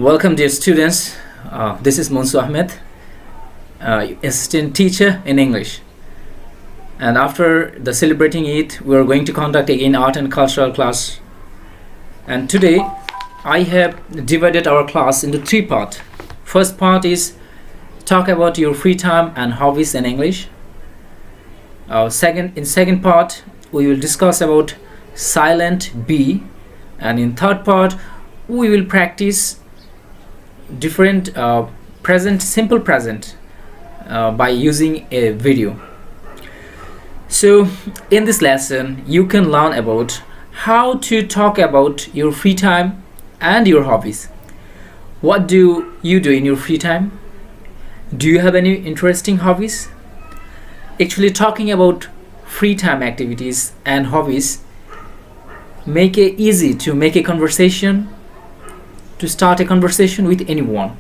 Welcome, dear students. This is Monsu Ahmed, assistant teacher in English. And after the celebrating Eid, we are going to conduct again art and cultural class. And today, I have divided our class into three parts. First part is talk about your free time and hobbies in English. Second part, we will discuss about silent B, and in third part, we will practice different simple present by using a video. So in this lesson you can learn about how to talk about your free time and your hobbies. What do you do in your free time? Do you have any interesting hobbies? Actually, talking about free time activities and hobbies make it easy to make a conversation, to start a conversation with anyone,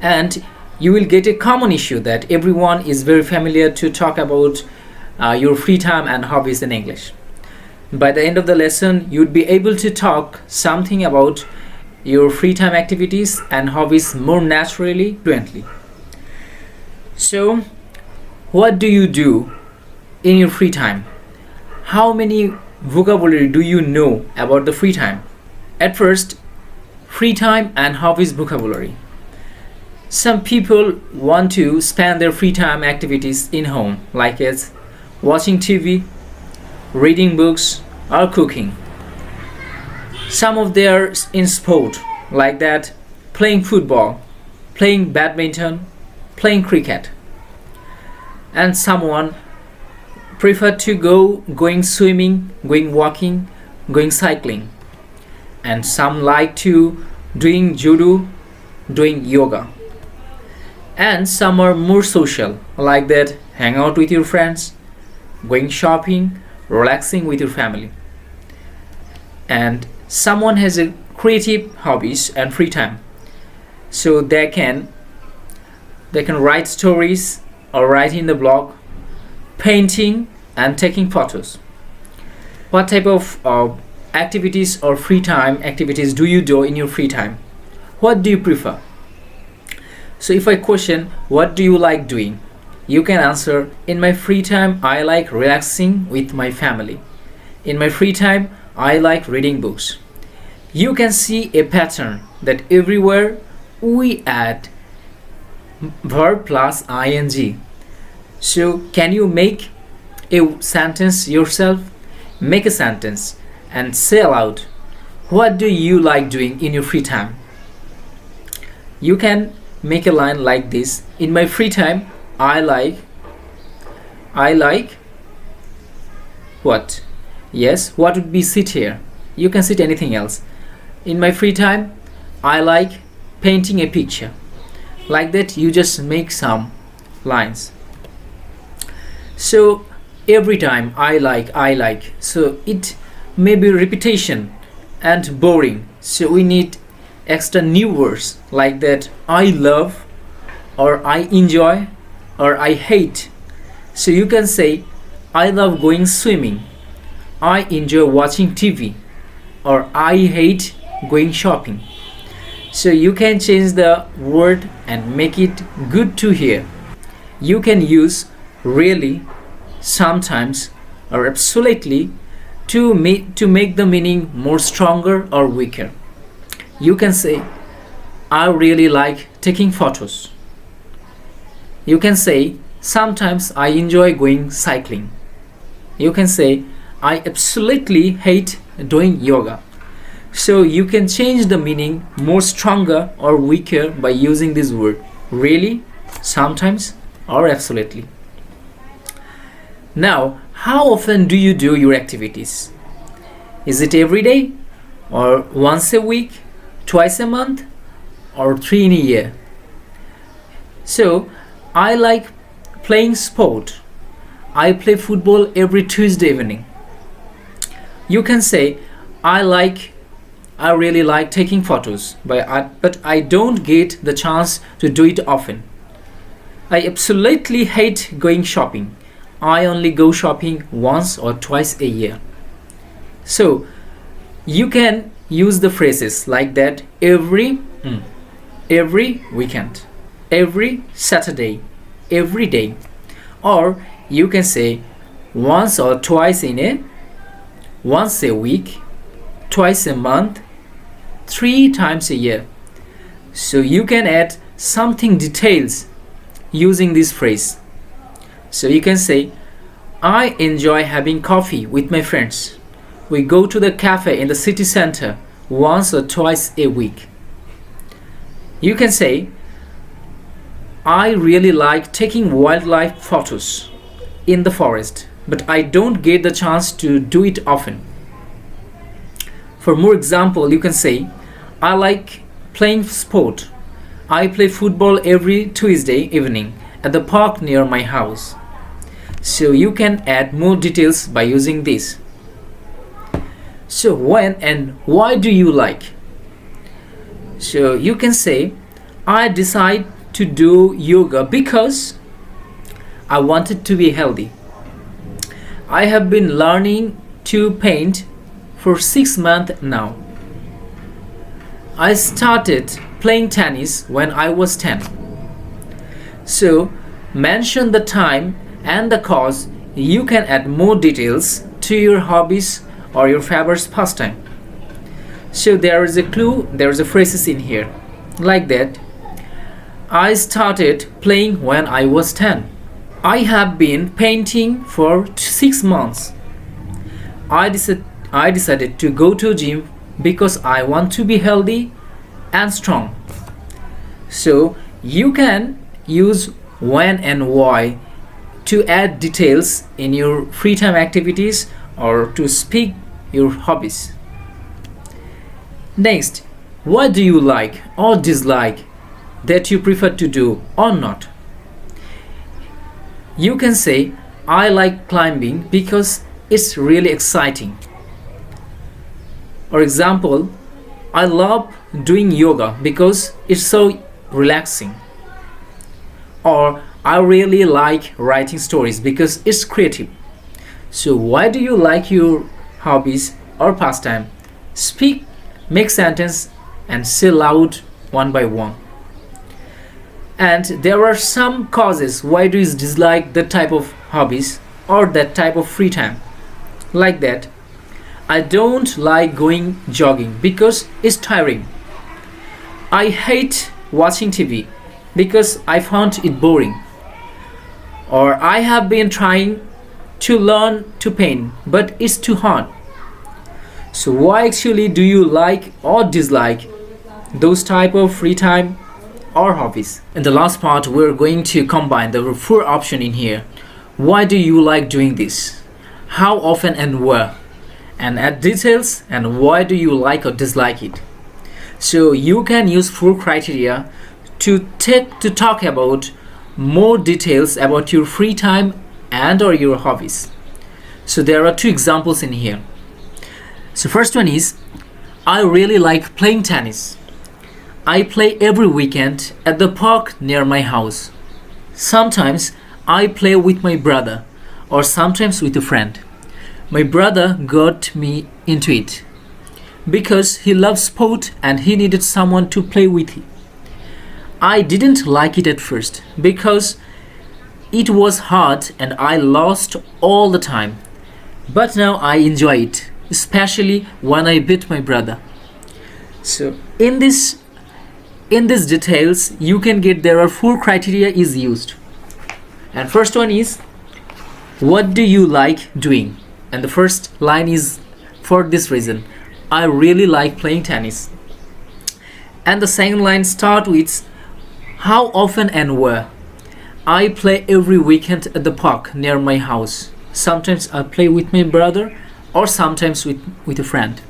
and you will get a common issue that everyone is very familiar to talk about your free time and hobbies in English. By the end of the lesson, you'd be able to talk something about your free time activities and hobbies more naturally, fluently. So, what do you do in your free time? How many vocabulary do you know about the free time? At first, free time and hobbies vocabulary. Some people want to spend their free time activities in home, like as watching TV, reading books, or cooking. Some of them are in sport, like that, playing football, playing badminton, playing cricket. And someone prefer to going swimming, going walking, going cycling. And some like to doing judo, doing yoga. And some are more social, like that, hang out with your friends, going shopping, relaxing with your family. And someone has a creative hobbies and free time, so they can write stories or write in the blog, painting and taking photos. What type of activities or free time activities do you do in your free time? What do you prefer? So if I question, what do you like doing? You can answer, in my free time I like relaxing with my family. In my free time I like reading books. You can see a pattern that everywhere we add verb plus ing. So can you make a sentence yourself? Make a sentence and say aloud, what do you like doing in your free time? You can make a line like this: in my free time I like what? Yes, what would be sit here? You can sit anything else. In my free time I like painting a picture. Like that, you just make some lines. So every time I like, so it may be repetition and boring, so we need extra new words like that, I love, or I enjoy, or I hate. So you can say, I love going swimming, I enjoy watching TV, or I hate going shopping. So you can change the word and make it good to hear. You can use really, sometimes, or absolutely to make the meaning more stronger or weaker. You can say, I really like taking photos. You can say, sometimes I enjoy going cycling. You can say, I absolutely hate doing yoga. So you can change the meaning more stronger or weaker by using this word, really, sometimes, or absolutely. Now, how often do you do your activities? Is it every day, or once a week, twice a month, or 3 in a year? So, I like playing sport. I play football every Tuesday evening. You can say, I really like taking photos, but I don't get the chance to do it often. I absolutely hate going shopping. I only go shopping once or twice a year. So you can use the phrases like that every weekend, every Saturday, every day. Or you can say once or twice in a once a week, twice a month, 3 times a year. So you can add something details using this phrase. So you can say I enjoy having coffee with my friends. We go to the cafe in the city center once or twice a week. You can say I really like taking wildlife photos in the forest, but I don't get the chance to do it often. For more example, you can say I like playing sport. I play football every Tuesday evening at the park near my house. So you can add more details by using this. So when and why do you like? So you can say I decide to do yoga because I wanted to be healthy. I have been learning to paint for 6 months now. I started playing tennis when I was 10. So mention the time and the cause. You can add more details to your hobbies or your favorite pastime. So there is a clue, there is a phrases in here like that. I started playing when I was 10. I have been painting for 6 months. I decided to go to gym because I want to be healthy and strong. So you can use when and why to add details in your free time activities or to speak your hobbies. Next, what do you like or dislike that you prefer to do or not? You can say I like climbing because it's really exciting. For example, I love doing yoga because it's so relaxing. Or I really like writing stories because it's creative. So why do you like your hobbies or pastime? Speak, make sentence and say loud one by one. And there are some causes why do you dislike that type of hobbies or that type of free time. Like that, I don't like going jogging because it's tiring. I hate watching TV because I found it boring. Or I have been trying to learn to paint but it's too hard. So why actually do you like or dislike those type of free time or hobbies? In the last part we're going to combine the 4 options in here. Why do you like doing this? How often and where? And add details and why do you like or dislike it. So you can use 4 criteria to talk about more details about your free time and or your hobbies. So there are 2 examples in here. So first one is I really like playing tennis. I play every weekend at the park near my house. Sometimes I play with my brother or sometimes with a friend. My brother got me into it because he loves sport and he needed someone to play with. I didn't like it at first because it was hard and I lost all the time. But now I enjoy it, especially when I beat my brother. So in these details you can get there are 4 criteria is used. And first one is what do you like doing? And the first line is for this reason. I really like playing tennis. And the second line start with how often and where. I play every weekend at the park near my house. Sometimes I play with my brother or sometimes with a friend.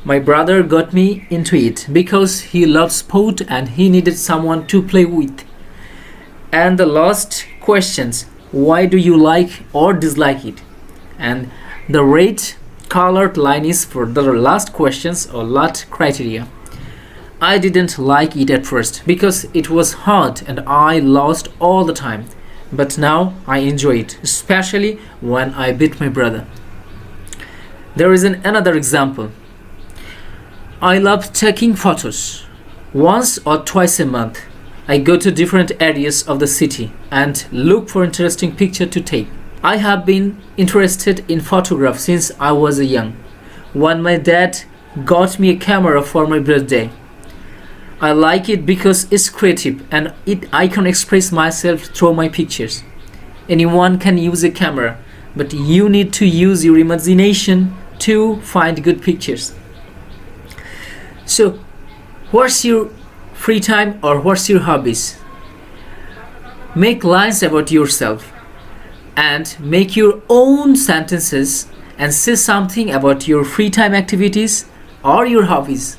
My brother got me into it because he loves sport and he needed someone to play with. And the last questions, why do you like or dislike it? And the red colored line is for the last questions or last criteria. I didn't like it at first because it was hard and I lost all the time. But now I enjoy it, especially when I beat my brother. There is another example. I love taking photos. Once or twice a month, I go to different areas of the city and look for interesting picture to take. I have been interested in photograph since I was young. When my dad got me a camera for my birthday, I like it because it's creative and I can express myself through my pictures. Anyone can use a camera, but you need to use your imagination to find good pictures. So, what's your free time or what's your hobbies? Make lines about yourself and make your own sentences and say something about your free time activities or your hobbies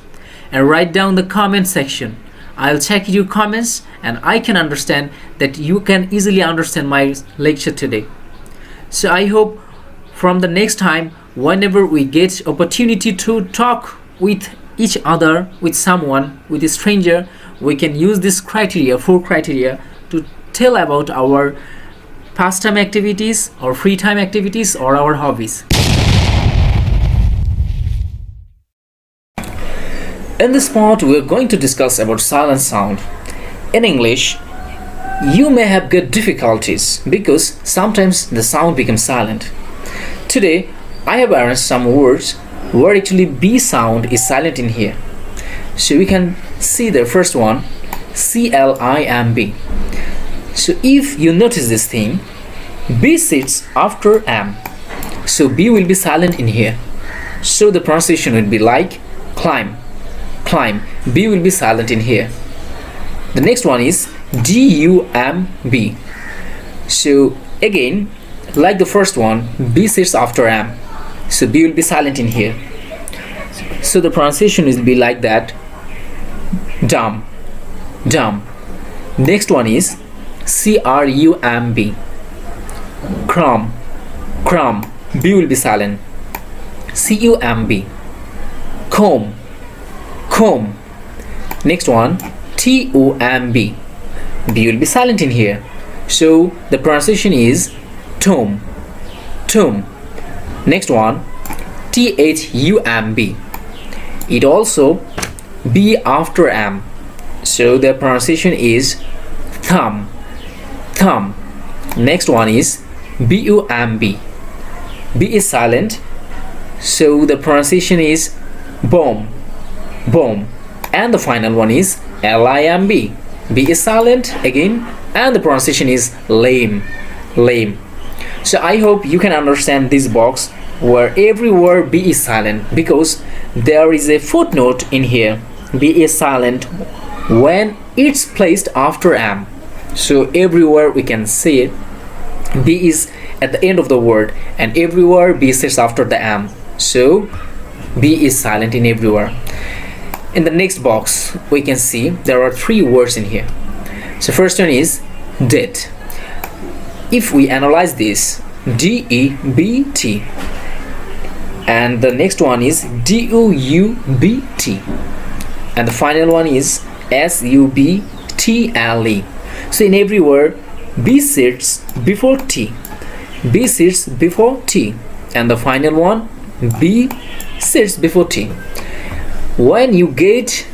and write down the comment section. I'll check your comments and I can understand that you can easily understand my lecture today. So I hope from the next time, whenever we get opportunity to talk with each other, with someone, with a stranger, we can use this criteria, 4 criteria, to tell about our pastime activities or free time activities or our hobbies. In this part, we are going to discuss about silent sound. In English, you may have good difficulties because sometimes the sound becomes silent. Today, I have arranged some words where actually B sound is silent in here. So we can see the first one, CLIMB. So if you notice this thing, B sits after M. So B will be silent in here. So the pronunciation will be like climb. Climb. B will be silent in here. The next one is DUMB. So again, like the first one, B sits after M. So B will be silent in here. So the pronunciation will be like that. Dumb. Dumb. Next one is CRUMB. Crumb. Crumb. B will be silent. CUMB. Comb. Comb. Next one, TOMB. B will be silent in here. So the pronunciation is tomb. Tomb. Next one, THUMB. It also B after M. So the pronunciation is thumb. Thumb. Next one is BUMB. B is silent. So the pronunciation is bomb. Bomb. And the final one is LIMB. B is silent again and the pronunciation is lame. Lame. So I hope you can understand this box where every word B is silent because there is a footnote in here. B is silent when it's placed after M. So everywhere we can see it, B is at the end of the word and everywhere B sits after the M. So B is silent in everywhere. In the next box, we can see there are 3 words in here. So first one is debt. If we analyze this, DEBT, and the next one is DUUBT, and the final one is SUBTLE. So in every word, B sits before T. B sits before T, and the final one, B sits before T. When you get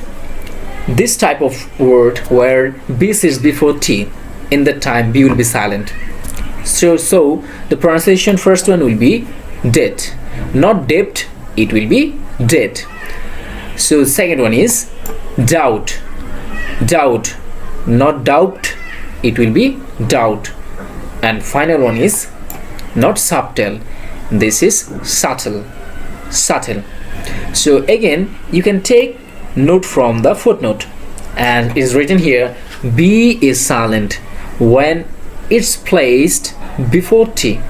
this type of word where B sits before T, in that time B will be silent. So the pronunciation first one will be debt, not debt, it will be debt. So second one is doubt. Doubt, not doubt, it will be doubt. And final one is not subtle, this is subtle. Subtle. So again, you can take note from the footnote and it is written here, B is silent when it's placed before T.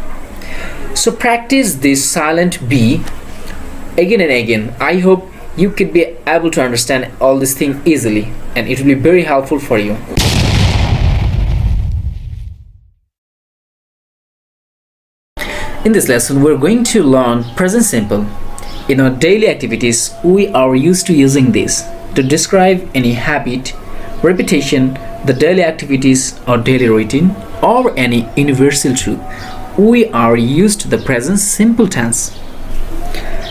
So practice this silent B again and again. I hope you could be able to understand all this thing easily and it will be very helpful for you. In this lesson, we're going to learn present simple. In our daily activities, we are used to using this to describe any habit, repetition, the daily activities or daily routine, or any universal truth. We are used to the present simple tense.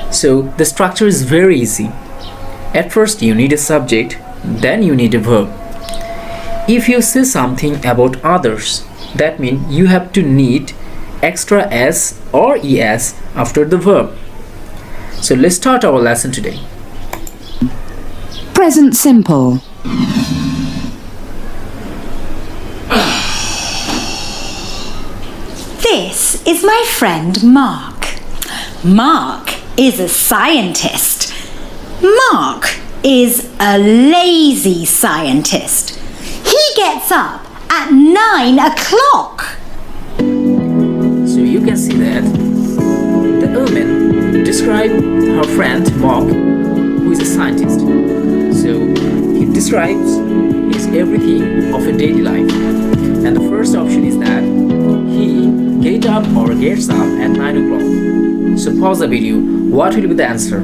So the structure is very easy At first you need a subject, then you need a verb. If you say something about others, that means you have to need extra s or es after the verb. So let's start our lesson today. Present simple. This is my friend Mark. Mark is a scientist. Mark is a lazy scientist. He gets up at 9 o'clock. So you can see that the woman described her friend Mark, who is a scientist. So he describes his everything of a daily life. And the first option is that he gets up at 9 o'clock. So pause the video. What will be the answer?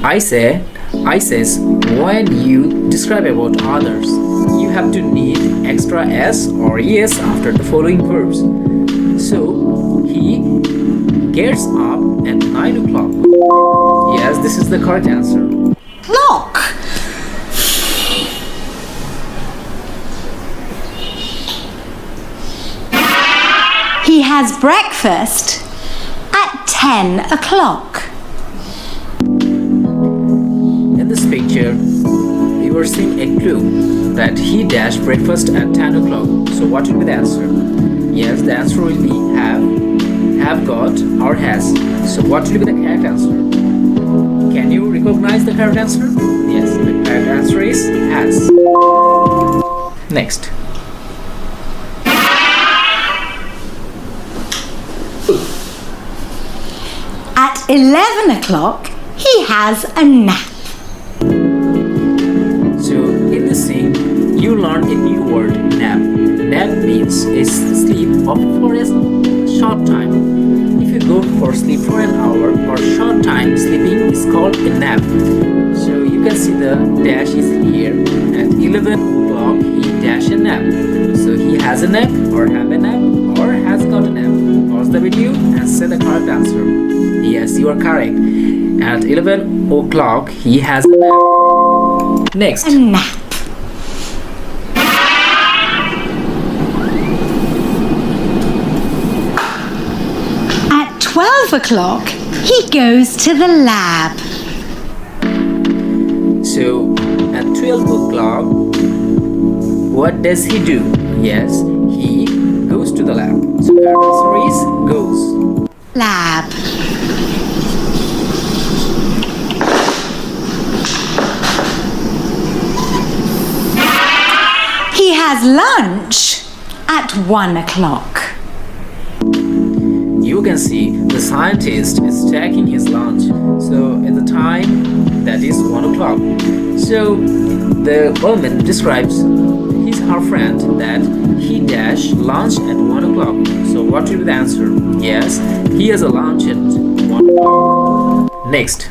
I says when you describe about others, you have to need extra s or es after the following verbs. So he gets up at 9 o'clock. Yes, this is the correct answer. Clock. He has breakfast at 10 o'clock. In this picture, you are seeing a clue that he dashed breakfast at 10 o'clock. So what will be the answer? Yes, the answer will be have got, or has. So what will be the correct answer? Can you recognize the correct answer? Yes, the correct answer is has. Next. At 11 o'clock, he has a nap. So in this scene, you learn a new word, nap. Nap means a sleep for a short time. If you go for sleep for an hour or short time, sleeping is called a nap. So you can see the dash is here. At 11 o'clock, he dash a nap. So he has a nap, or have a nap, or has got a nap. Pause the video and say the correct answer. Yes, you are correct. At 11 o'clock, he has a nap. Next. A nap. At 12 o'clock, he goes to the lab. So, at 12 o'clock, what does he do? Yes, he goes to the lab. So, the answer is goes. Lab. He has lunch at 1 o'clock. You can see the scientist is taking his lunch. So at the time that is 1 o'clock. So the woman describes her friend that he dash lunch at 1 o'clock. So what will be the answer? Yes, he has a lunch at 1 o'clock. Next.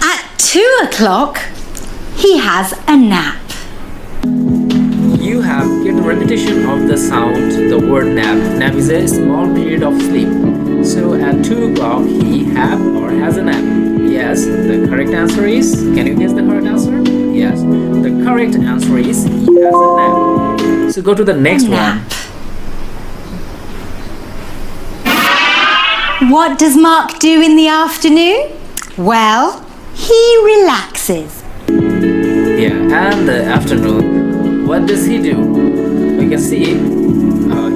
At 2 o'clock, he has a nap. You have get the repetition of the sound, the word nap. Nap is a small period of sleep. So at 2 o'clock he have or has a nap. Yes, the correct answer is, can you guess the correct answer? Yes, the correct answer is he has a nap. So go to the next one. What does Mark do in the afternoon? Well, he relaxes. Yeah, and the afternoon, what does he do? We can see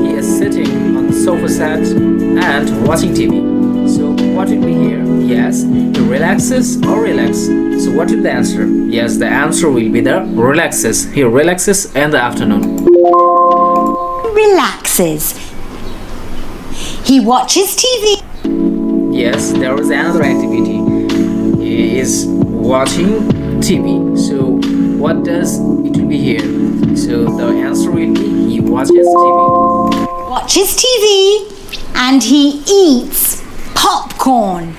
he is sitting on the sofa set and watching TV. So what will be here? Yes, he relaxes or relax. So what will the answer? Yes, the answer will be the relaxes. He relaxes in the afternoon. Relaxes. He watches TV. Yes, there is another activity. He is watching TV. So what does it will be here? So the answer will be he watches TV. Watches TV and he eats popcorn.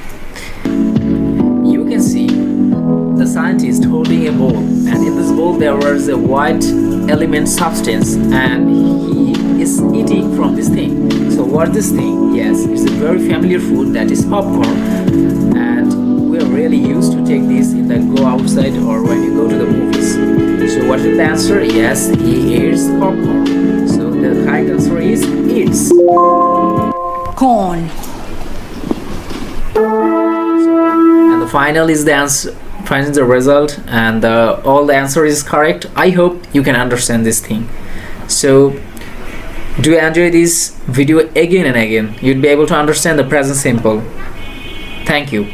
You can see the scientist holding a bowl and in this bowl there was a white element substance, and he is eating from this thing. So what this thing? Yes, it's a very familiar food, that is popcorn, and we are really used to take this in the go outside or when you go to the movies. So what is the answer? Yes, he eats popcorn. So the correct answer is eats. Corn. And the final is the answer. Final is the result, and all the answer is correct. I hope you can understand this thing. So do you enjoy this video again and again? You'd be able to understand the present simple. Thank you.